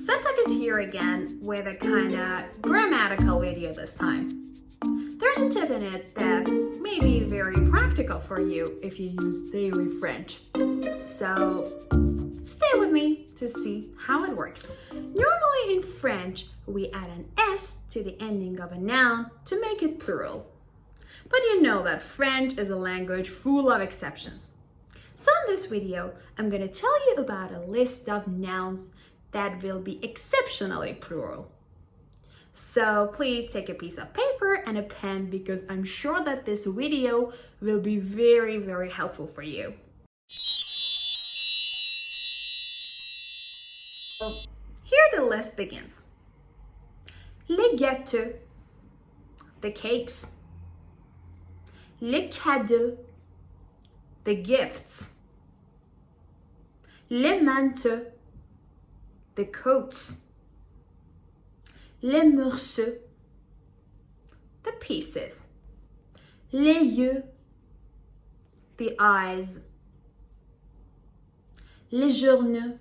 Septalk is here again with a kind of grammatical video this time. There's a tip in it that may be very practical for you if you use daily French. So stay with me to see how it works. Normally in French, we add an S to the ending of a noun to make it plural. But you know that French is a language full of exceptions. So in this video, I'm going to tell you about a list of nouns that will be exceptionally plural. So please take a piece of paper and a pen because I'm sure that this video will be very, very helpful for you. So here the list begins. Les gâteaux, the cakes. Les cadeaux, the gifts. Les manteaux, the coats. Les morceaux, the pieces. Les yeux, the eyes. Les journaux,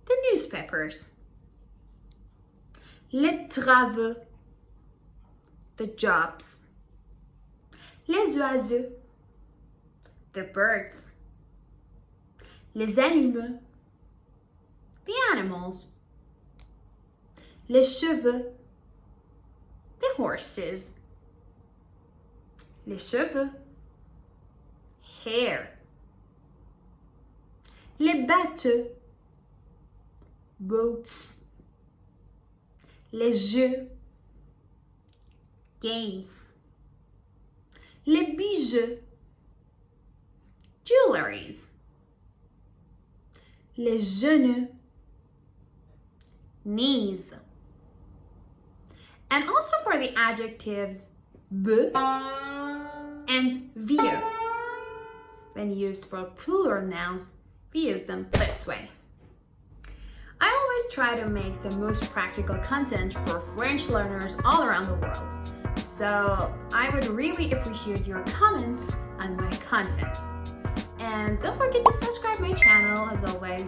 the newspapers. Les travaux, the jobs. Les oiseaux, the birds. Les animaux, the animals. Les cheveux, the horses. Les cheveux, hair. Les bateaux, boats. Les jeux, games. Les bijoux, jewelries. Les genoux, knees. And also for the adjectives be and vieux. When used for plural nouns, we use them this way. I always try to make the most practical content for French learners all around the world. So I would really appreciate your comments on my content. And don't forget to subscribe my channel as always.